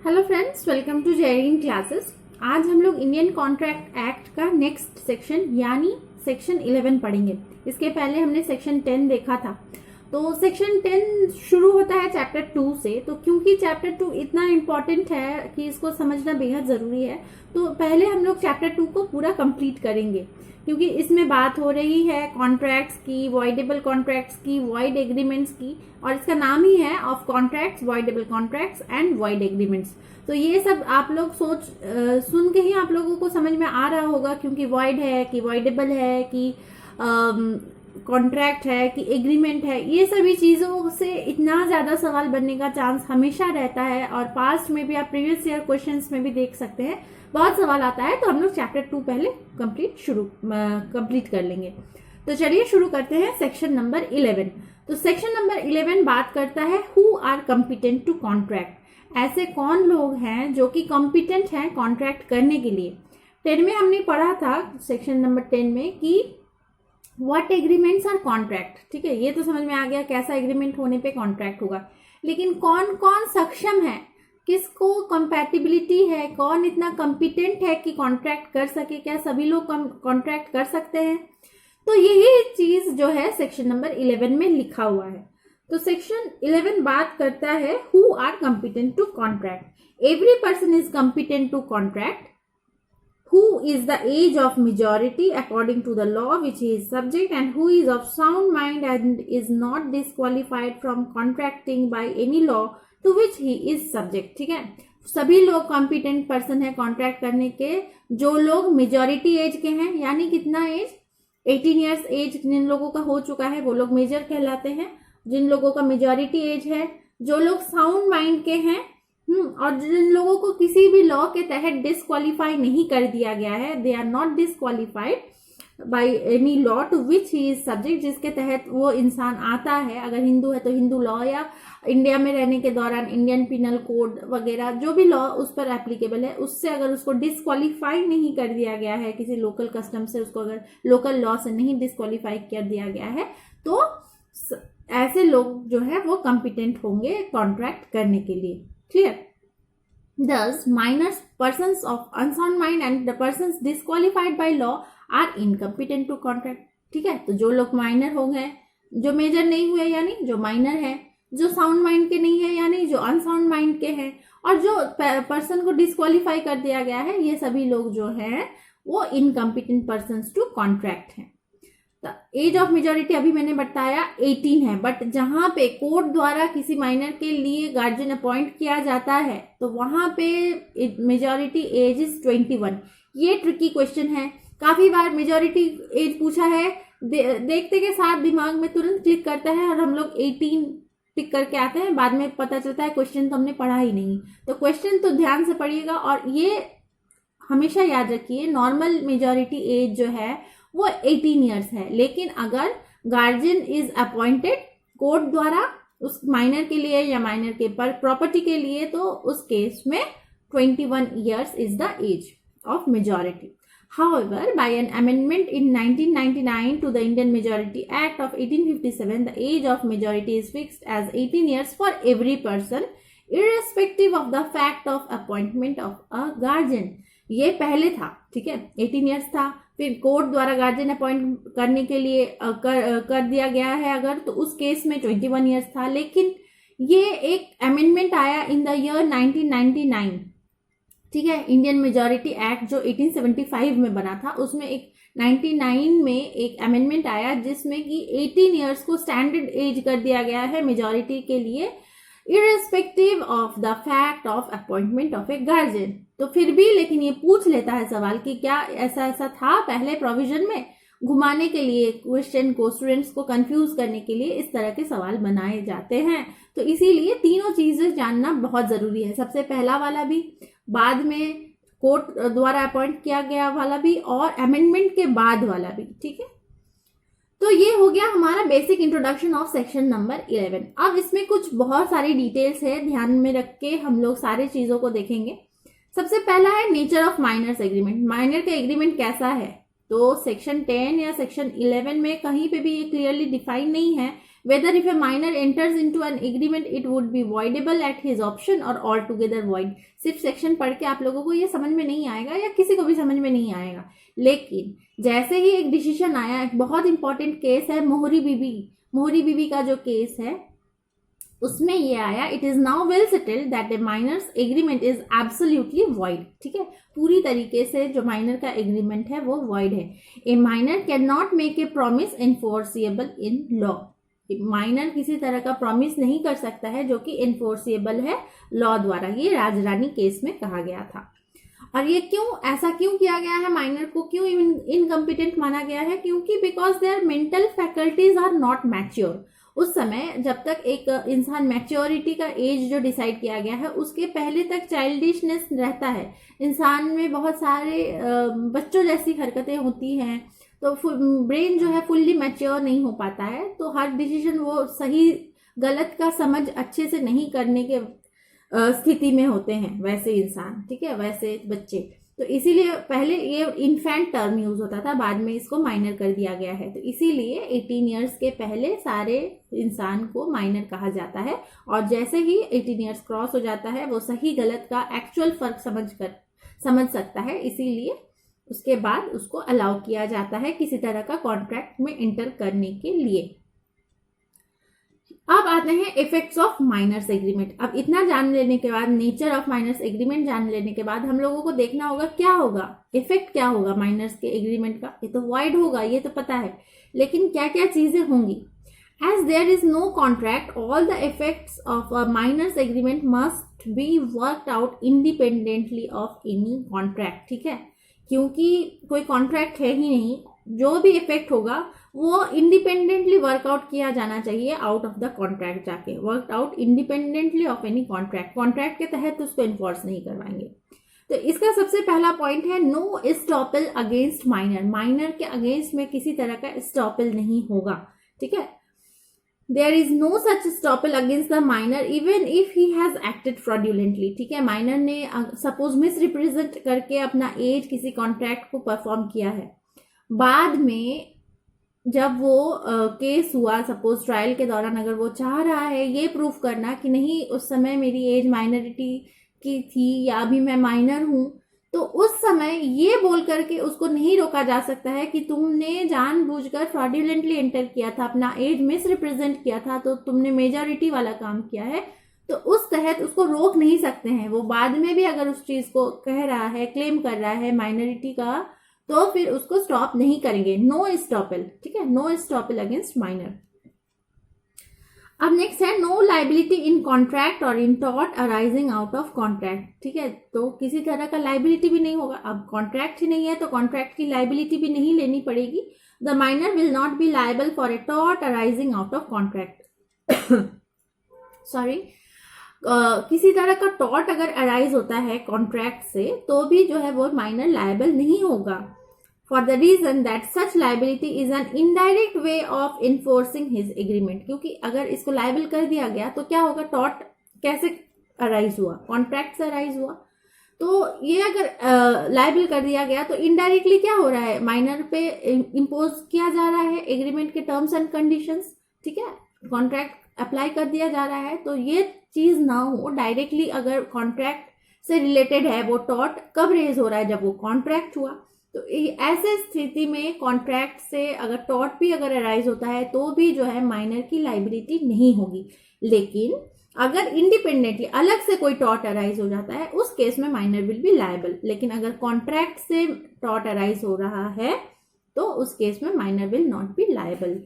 Hello friends, welcome to जेईन classes. आज हम लोग इंडियन कॉन्ट्रैक्ट एक्ट का नेक्स्ट सेक्शन यानी सेक्शन 11 पढ़ेंगे। इसके पहले हमने सेक्शन 10 देखा था। तो सेक्शन 10 शुरू होता है चैप्टर 2 से। तो क्योंकि चैप्टर 2 इतना इम्पोर्टेंट है कि इसको समझना बेहद जरूरी है, तो पहले हम लोग चैप्टर 2 को पूरा कंप्लीट करेंगे, क्योंकि इसमें बात हो रही है कॉन्ट्रैक्ट्स की, वॉइडेबल कॉन्ट्रैक्ट्स की, वॉइड एग्रीमेंट्स की, और इसका नाम ही है of contracts, voidable contracts and void agreements. तो ये सब आप लोग सुन के ही आप लोगों को समझ में आ रहा होगा, क्योंकि वॉइड है कि वॉइडेबल है कि कॉन्ट्रैक्ट है कि एग्रीमेंट है, ये सभी चीजों से इतना ज्यादा सवाल बनने का चांस हमेशा रहता है। और पास्ट में भी आप प्रीवियस ईयर क्वेश्चंस में भी देख सकते हैं, बहुत सवाल आता है। तो हम लोग चैप्टर 2 पहले कंप्लीट कर लेंगे। तो चलिए शुरू करते हैं सेक्शन नंबर 11। तो सेक्शन नंबर 11 बात करता है who are competent to contract. ऐसे कौन लोग हैं जो कि कॉम्पिटेंट हैं कॉन्ट्रैक्ट करने के लिए। 10 में हमने पढ़ा था, सेक्शन नंबर 10 में, कि व्हाट एग्रीमेंट्स आर कॉन्ट्रैक्ट। ठीक है, ये तो समझ में आ गया कैसा एग्रीमेंट होने पे कॉन्ट्रैक्ट होगा। लेकिन कौन कौन सक्षम है, किसको कंपैटिबिलिटी है, कौन इतना कॉम्पिटेंट है कि कॉन्ट्रैक्ट कर सके, क्या सभी लोग कॉन्ट्रैक्ट कर सकते हैं। तो यही चीज जो है सेक्शन नंबर 11 में लिखा हुआ है। तो सेक्शन 11 बात करता है who are competent to contract. Every person is competent to contract who is the age of majority according to the law which he is subject, and who is of sound mind and is not disqualified from contracting by any law to which he is subject। ठीक है, सभी लोग competent person है contract करने के, जो लोग majority as के हैं, यानी कितना एज, 18 ईयर्स एज जिन लोगों का हो चुका है वो लोग मेजर कहलाते हैं। जिन लोगों का मेजॉरिटी एज है, जो लोग साउंड माइंड के हैं, और जिन लोगों को किसी भी लॉ के तहत डिस्क्वालीफाई नहीं कर दिया गया है, they are not disqualified by any law to which he is subject, जिसके तहत वो इंसान आता है। अगर हिंदू है तो हिंदू लॉ, या इंडिया में रहने के दौरान इंडियन पिनल कोड वगैरह जो भी लॉ उस पर एप्लीकेबल है, उससे अगर उसको डिस्क्वालीफाई नहीं कर दिया गया है, किसी लोकल कस्टम से उसको अगर लोकल लॉ से नहीं डिस्क्वालीफाई कर दिया गया है, तो ऐसे लोग जो है वो कॉम्पिटेंट होंगे कॉन्ट्रैक्ट करने के लिए। Clear? Thus, minors, persons of unsound mind and the persons disqualified by law are incompetent to contract। ठीक है, तो जो लोग माइनर हो गए, जो मेजर नहीं हुए यानी जो माइनर है, जो साउंड माइंड के नहीं है यानी जो अनसाउंड माइंड के हैं, और जो पर्सन को डिस्क्वालीफाई कर दिया गया है, ये सभी लोग जो हैं वो इनकम्पिटेंट पर्सन्स टू कॉन्ट्रैक्ट हैं। एज ऑफ मेजॉरिटी अभी मैंने बताया 18 है, बट जहां पे कोर्ट द्वारा किसी माइनर के लिए गार्जियन अपॉइंट किया जाता है तो वहां पे मेजॉरिटी एज इज 21। ये ट्रिकी क्वेश्चन है, काफी बार मेजॉरिटी एज पूछा है, देखते के साथ दिमाग में तुरंत क्लिक करता है और हम लोग 18 टिक करके आते हैं, बाद में पता चलता है क्वेश्चन तो हमने पढ़ा ही नहीं। तो क्वेश्चन तो ध्यान से पढ़िएगा, और ये हमेशा याद रखिए, नॉर्मल मेजॉरिटी एज जो है वो 18 ईयर्स है। लेकिन अगर गार्जियन इज अपॉइंटेड कोर्ट द्वारा उस माइनर के लिए या माइनर के पर प्रॉपर्टी के लिए, तो उस केस में 21 years is the age of majority. However, by an amendment in 1999 to the Indian Majority Act of 1857, the age of majority is fixed as 18 years for every person, irrespective of the fact of appointment of a guardian। ये पहले था, ठीक है, 18 years था, फिर court द्वारा guardian appoint करने के लिए कर दिया गया है अगर, तो उस केस में 21 ईयर्स था। लेकिन ये एक अमेंडमेंट आया इन द ईयर 1999, ठीक है, इंडियन मेजॉरिटी एक्ट जो 1875 में बना था, उसमें एक 99 में एक अमेंडमेंट आया जिसमें कि 18 ईयर्स को स्टैंडर्ड एज कर दिया गया है मेजॉरिटी के लिए, irrespective of the fact of appointment of a guardian. तो फिर भी लेकिन ये पूछ लेता है सवाल कि क्या ऐसा था पहले प्रोविजन में, घुमाने के लिए क्वेश्चन को, स्टूडेंट्स को कंफ्यूज करने के लिए इस तरह के सवाल बनाए जाते हैं। तो इसीलिए तीनों चीजें जानना बहुत जरूरी है, सबसे पहला वाला भी, बाद में कोर्ट द्वारा अपॉइंट किया गया वाला भी, और अमेंडमेंट के बाद वाला भी। ठीक है, तो ये हो गया हमारा basic introduction of section number 11। अब इसमें कुछ बहुत सारी डिटेल्स है, ध्यान में रख के हम लोग सारे चीजों को देखेंगे। सबसे पहला है nature of minor's agreement. Minor का एग्रीमेंट कैसा है, तो सेक्शन 10 या सेक्शन 11 में कहीं पे भी ये क्लियरली डिफाइन नहीं है, whether if a minor enters into an agreement it would be voidable at his option or all together void. सिर्फ सेक्शन पढ़ के आप लोगों को ये समझ में नहीं आएगा या किसी को भी समझ में नहीं आएगा, लेकिन जैसे ही एक डिसीजन आया, एक बहुत इंपॉर्टेंट केस है मोहरी बीबी का जो केस है उसमें ये आया, it is now well settled that a minor's agreement is absolutely void. ठीक है, पूरी तरीके से जो माइनर का एग्रीमेंट है वो वॉइड है। ए minor can not make a promise enforceable in law. Minor किसी तरह का प्रॉमिस नहीं कर सकता है जो कि एनफोर्सिएबल है लॉ द्वारा। ये राजरानी केस में कहा गया था। और ये ऐसा क्यों किया गया है, माइनर को क्यों इनकम्पिटेंट माना गया है? क्योंकि because their mental faculties are not mature. उस समय जब तक एक इंसान मैच्योरिटी का एज जो डिसाइड किया गया है उसके पहले तक चाइल्डिशनेस रहता है, इंसान में बहुत सारे बच्चों जैसी हरकतें होती हैं, तो ब्रेन जो है फुल्ली मैच्योर नहीं हो पाता है, तो हर डिसीजन वो सही गलत का समझ अच्छे से नहीं करने के स्थिति में होते हैं वैसे इंसान। ठीक है, वैसे बच्चे, तो इसीलिए पहले ये इन्फेंट टर्म यूज होता था, बाद में इसको माइनर कर दिया गया है। तो इसीलिए 18 इयर्स के पहले सारे इंसान को माइनर कहा जाता है, और जैसे ही 18 इयर्स क्रॉस हो जाता है वो सही गलत का एक्चुअल फर्क समझ सकता है, इसीलिए उसके बाद उसको अलाउ किया जाता है किसी तरह का कॉन्ट्रैक्ट में एंटर करने के लिए। अब आते हैं इफेक्ट्स ऑफ माइनर्स एग्रीमेंट। अब इतना जान लेने के बाद, नेचर ऑफ माइनर्स एग्रीमेंट जान लेने के बाद हम लोगों को देखना होगा क्या होगा, इफेक्ट क्या होगा माइनर्स के एग्रीमेंट का। ये तो वॉइड होगा, ये तो पता है, लेकिन क्या क्या चीजें होंगी। As there is no contract, all the effects of a minor's agreement must be worked out independently of any contract. ठीक है, क्योंकि कोई कॉन्ट्रैक्ट है ही नहीं, जो भी इफेक्ट होगा वो इंडिपेंडेंटली वर्कआउट किया जाना चाहिए आउट ऑफ द कॉन्ट्रैक्ट, जाके work out independently of any contract के तहत उसको इन्फोर्स नहीं करवाएंगे। तो इसका सबसे पहला पॉइंट है no estoppel against minor. Minor के अगेंस्ट में किसी तरह का स्टॉपल नहीं होगा। ठीक है, there is no such estoppel against the minor even if he has acted fraudulently. ठीक है, माइनर ने सपोज मिस रिप्रेजेंट करके अपना एज किसी कॉन्ट्रैक्ट को परफॉर्म किया है, बाद में जब वो केस हुआ, सपोज ट्रायल के दौरान अगर वो चाह रहा है ये प्रूफ करना कि नहीं उस समय मेरी एज माइनॉरिटी की थी या अभी मैं माइनर हूं, तो उस समय ये बोल करके उसको नहीं रोका जा सकता है कि तुमने जानबूझकर फ्रॉड्यूलेंटली एंटर किया था, अपना एज मिस रिप्रेजेंट किया था, तो तुमने मेजॉरिटी वाला काम किया है, तो उस तहत उसको रोक नहीं सकते हैं। वो बाद में भी अगर उस चीज को कह रहा है, क्लेम कर रहा है माइनॉरिटी का, तो फिर उसको स्टॉप नहीं करेंगे। No estoppel. ठीक है, नो स्टॉपल अगेंस्ट माइनर। अब नेक्स्ट है नो लाइबिलिटी इन कॉन्ट्रैक्ट और इन टॉट अराइजिंग आउट ऑफ कॉन्ट्रैक्ट। ठीक है, तो किसी तरह का लाइबिलिटी भी नहीं होगा। अब कॉन्ट्रैक्ट ही नहीं है तो कॉन्ट्रैक्ट की लाइबिलिटी भी नहीं लेनी पड़ेगी। The minor will not be liable for a taught arising out of contract. Sorry, किसी तरह का टॉट अगर अराइज होता है कॉन्ट्रैक्ट से तो भी जो है वो माइनर लायबल नहीं होगा, for the reason that such liability is an indirect way of enforcing his agreement. क्योंकि अगर इसको लायबल कर दिया गया तो क्या होगा, टॉट कैसे अराइज हुआ, कॉन्ट्रैक्ट से अराइज हुआ, तो ये अगर लायबल कर दिया गया तो इनडायरेक्टली क्या हो रहा है, माइनर पे इम्पोज किया जा रहा है एग्रीमेंट के टर्म्स एंड कंडीशंस। ठीक है, कॉन्ट्रैक्ट अप्लाई कर दिया जा रहा है, तो ये चीज ना हो डायरेक्टली। अगर कॉन्ट्रैक्ट से रिलेटेड है वो टॉट कब रेज हो रहा है, जब वो कॉन्ट्रैक्ट हुआ। तो ऐसे स्थिति में कॉन्ट्रैक्ट से अगर टॉट भी अगर अराइज होता है तो भी जो है माइनर की लाइबिलिटी नहीं होगी। लेकिन अगर इंडिपेंडेंटली अलग से कोई टॉट अराइज हो जाता है उस केस में माइनर विल बी लायबल। लेकिन अगर कॉन्ट्रैक्ट से टॉट अराइज हो रहा है तो उस केस में minor will not be liable.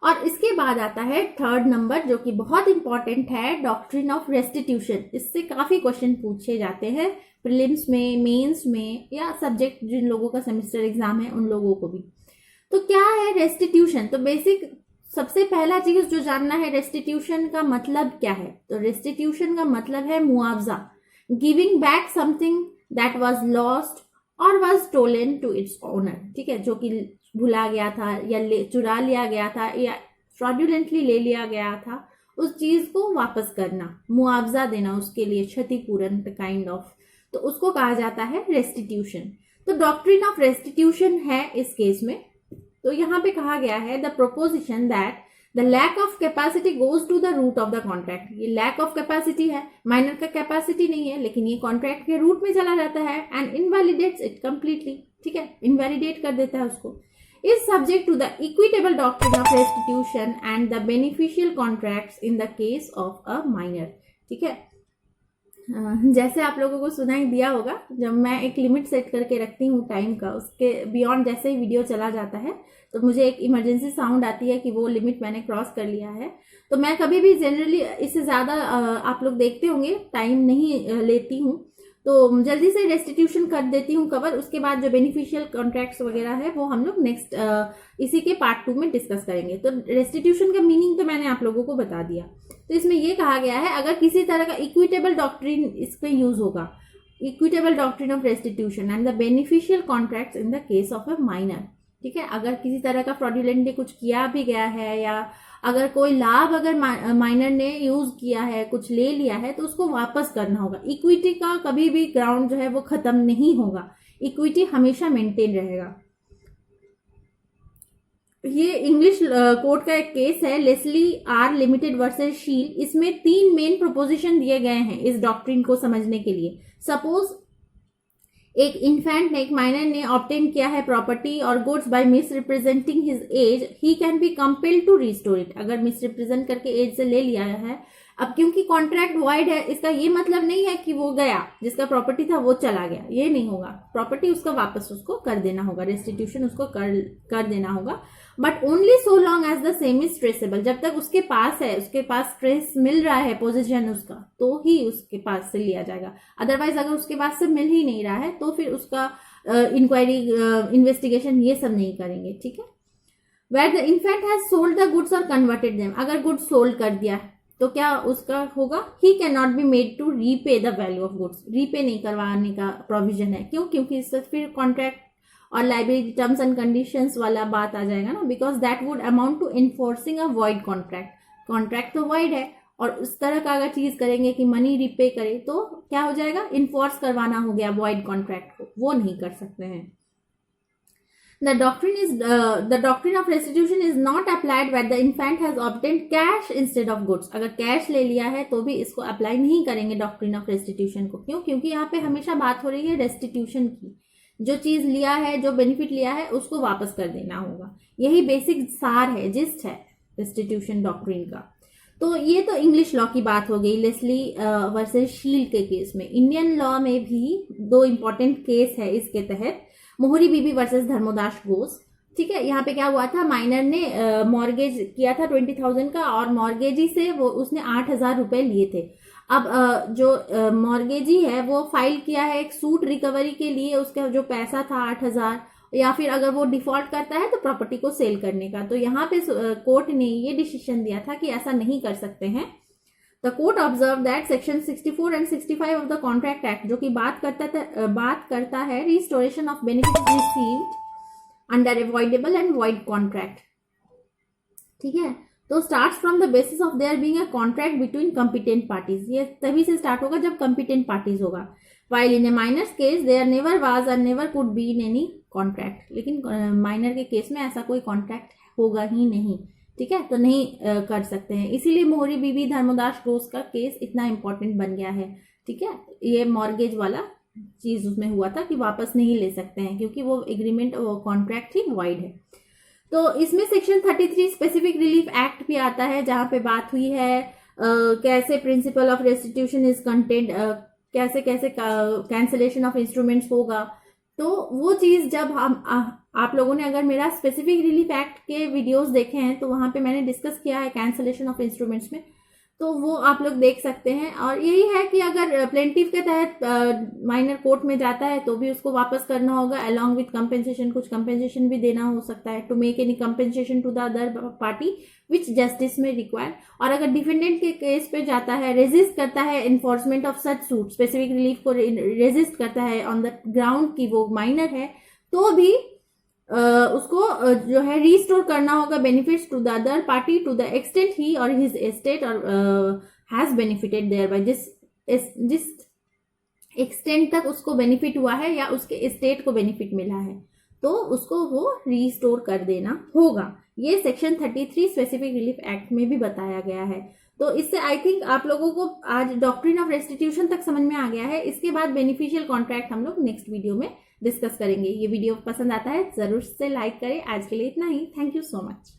और इसके बाद आता है थर्ड नंबर, जो कि बहुत इंपॉर्टेंट है, डॉक्ट्रिन ऑफ रेस्टिट्यूशन। इससे काफी क्वेश्चन पूछे जाते हैं प्रीलिम्स में, मेंस में, या सब्जेक्ट जिन लोगों का सेमेस्टर एग्जाम है उन लोगों को भी। तो क्या है रेस्टिट्यूशन? तो बेसिक सबसे पहला चीज जो जानना है, रेस्टिट्यूशन का मतलब क्या है। तो रेस्टिट्यूशन का मतलब है मुआवजा, giving back something that was lost और was stolen to its owner. ठीक है, जो कि भुला गया था या चुरा लिया गया था या फ्रॉड्यूलेंटली ले लिया गया था, उस चीज को वापस करना, मुआवजा देना उसके लिए, क्षतिपूरण काइंड ऑफ, तो उसको कहा जाता है रेस्टिट्यूशन। तो डॉक्ट्रिन ऑफ रेस्टिट्यूशन है इस केस में। तो यहाँ पे कहा गया है the proposition that the lack of capacity goes to the root of the contract. ये लैक ऑफ कैपेसिटी है, माइनर का कैपेसिटी नहीं है, लेकिन ये कॉन्ट्रैक्ट के रूट में चला जाता है एंड इनवैलिडेट्स इट कंप्लीटली। ठीक है, इनवैलिडेट कर देता है उसको। Is subject to the equitable doctrine of restitution and the beneficial contracts in the case of a minor. ठीक है, जैसे आप लोगों को सुनाई दिया होगा, जब मैं एक लिमिट सेट करके रखती हूँ टाइम का, उसके बियॉन्ड जैसे ही वीडियो चला जाता है तो मुझे एक इमरजेंसी साउंड आती है कि वो लिमिट मैंने क्रॉस कर लिया है। तो मैं कभी भी जनरली इससे ज़्यादा आप लोग देखते होंगे टाइम नहीं लेती हूँ, तो जल्दी से रेस्टिट्यूशन कर देती हूँ कवर। उसके बाद जो बेनिफिशियल कॉन्ट्रैक्ट्स वगैरह है वो हम लोग नेक्स्ट इसी के पार्ट 2 में डिस्कस करेंगे। तो रेस्टिट्यूशन का मीनिंग तो मैंने आप लोगों को बता दिया। तो इसमें ये कहा गया है अगर किसी तरह का इक्विटेबल डॉक्ट्रिन इस पे यूज होगा, equitable doctrine of restitution and the beneficial contracts in the case of a minor. ठीक है, अगर किसी तरह का फ्रॉडुलेंटली कुछ किया भी गया है या अगर कोई लाभ अगर माइनर ने यूज किया है, कुछ ले लिया है, तो उसको वापस करना होगा। इक्विटी का कभी भी ग्राउंड जो है वो खत्म नहीं होगा, इक्विटी हमेशा मेंटेन रहेगा। ये इंग्लिश कोर्ट का एक केस है, लेस्ली आर लिमिटेड वर्सेस शील। इसमें 3 मेन प्रोपोजिशन दिए गए हैं इस डॉक्ट्रिन को समझने के लिए। सपोज एक इन्फेंट ने, एक माइनर ने ऑब्टेन किया है प्रॉपर्टी और goods by misrepresenting his age, he can be compelled to restore it. अगर मिस रिप्रेजेंट करके एज से ले लिया है, अब क्योंकि कॉन्ट्रैक्ट वॉइड है, इसका ये मतलब नहीं है कि वो गया, जिसका प्रॉपर्टी था वो चला गया, ये नहीं होगा। प्रॉपर्टी उसका वापस उसको कर देना होगा, रेस्टिट्यूशन उसको कर देना होगा, but only so long as the same is traceable. जब तक उसके पास है, उसके पास ट्रेस मिल रहा है पोजीशन उसका, तो ही उसके पास से लिया जाएगा। अदरवाइज अगर उसके पास से मिल ही नहीं रहा है तो फिर उसका इंक्वायरी इन्वेस्टिगेशन ये सब नहीं करेंगे। ठीक है, where the infant has sold the goods और कन्वर्टेड देम। अगर गुड्स सोल्ड कर दिया तो क्या उसका होगा, he can not be made to repay the value of goods. Repay नहीं करवाने का प्रोविजन है। क्यों? क्योंकि इससे फिर कॉन्ट्रैक्ट और लाइबिलिटी टर्म्स एंड कंडीशंस वाला बात आ जाएगा ना, because that would amount to enforcing a void contract. Contract तो वॉइड है और उस तरह का अगर चीज करेंगे कि मनी रिपे करे तो क्या हो जाएगा, इन्फोर्स करवाना हो गया वॉइड कॉन्ट्रैक्ट को, वो नहीं कर सकते हैं। The doctrine of restitution is not applied where the infant has obtained cash instead of goods. अगर कैश ले लिया है तो भी इसको अप्लाई नहीं करेंगे डॉक्ट्रिन ऑफ रेस्टिट्यूशन को। क्यों? क्योंकि यहाँ पे हमेशा बात हो रही है रेस्टिट्यूशन की। जो चीज लिया है, जो बेनिफिट लिया है, उसको वापस कर देना होगा। यही बेसिक सार है, जिस्ट है रेस्टिट्यूशन डॉक्ट्रिन का। तो ये तो इंग्लिश लॉ की बात हो गई लेस्ली वर्सेस शील के केस में। इंडियन लॉ में भी 2 इंपॉर्टेंट केस है इसके तहत, मोहरी बीबी वर्सेस धर्मोदास घोष। ठीक है, यहाँ पे क्या हुआ था, माइनर ने मॉर्गेज किया था 20,000 का और मॉर्गेजी से वो उसने 8,000 रुपए लिए थे। अब जो मॉर्गेजी है वो फाइल किया है एक सूट रिकवरी के लिए, उसका जो पैसा था 8,000, या फिर अगर वो डिफॉल्ट करता है तो प्रॉपर्टी को सेल करने का। तो यहाँ पे कोर्ट ने ये डिसीजन दिया था कि ऐसा नहीं कर सकते हैं। The court observed that section 64 and 65 of the Contract Act, जो कि बात करता है restoration of benefits received under avoidable and void contract। ठीक है, तो starts from the basis of there being a contract between competent parties। ये तभी से स्टार्ट होगा जब competent parties होगा। While in a minor's case there never was and never could be in any contract। लेकिन माइनर के case में ऐसा कोई कॉन्ट्रैक्ट होगा ही नहीं। ठीक है, तो नहीं कर सकते हैं। इसीलिए मोहरी बीबी धर्मोदास घोष का केस इतना इंपॉर्टेंट बन गया है। ठीक है, ये मॉर्गेज वाला चीज उसमें हुआ था कि वापस नहीं ले सकते हैं क्योंकि वो एग्रीमेंट, वो कॉन्ट्रैक्ट ही वॉइड है। तो इसमें सेक्शन 33 स्पेसिफिक रिलीफ एक्ट भी आता है, जहां पे बात हुई है कैसे principle of restitution is content, कैसे कैसे कैंसिलेशन ऑफ इंस्ट्रूमेंट्स होगा। तो वो चीज जब हम आप लोगों ने अगर मेरा स्पेसिफिक रिलीफ एक्ट के वीडियोस देखे हैं तो वहां पे मैंने डिस्कस किया है कैंसिलेशन ऑफ इंस्ट्रूमेंट्स में, तो वो आप लोग देख सकते हैं। और यही है कि अगर प्लेंटिफ के तहत माइनर कोर्ट में जाता है तो भी उसको वापस करना होगा अलॉन्ग विथ कंपेंसेशन। कुछ कंपेंसेशन भी देना हो सकता है, to make any compensation to the other party which justice में रिक्वायर। और अगर डिफेंडेंट के केस पे जाता है, रेजिस्ट करता है enforcement of such suit, specific relief को रेजिस्ट करता है ऑन द ग्राउंड की वो माइनर है, तो भी उसको जो है रीस्टोर करना होगा benefits to the other party to the extent he और हिज एस्टेट और हैज बेनिफिटेड देयर बाय। जिस एक्सटेंट तक उसको बेनिफिट हुआ है या उसके एस्टेट को बेनिफिट मिला है, तो उसको वो रीस्टोर कर देना होगा। ये सेक्शन 33 स्पेसिफिक रिलीफ एक्ट में भी बताया गया है। तो इससे आई थिंक आप लोगों को आज डॉक्ट्रिन ऑफ रेस्टिट्यूशन तक समझ में आ गया है। इसके बाद बेनिफिशियल कॉन्ट्रैक्ट हम लोग नेक्स्ट वीडियो में डिस्कस करेंगे। ये वीडियो पसंद आता है जरूर से लाइक करें। आज के लिए इतना ही। Thank you so much.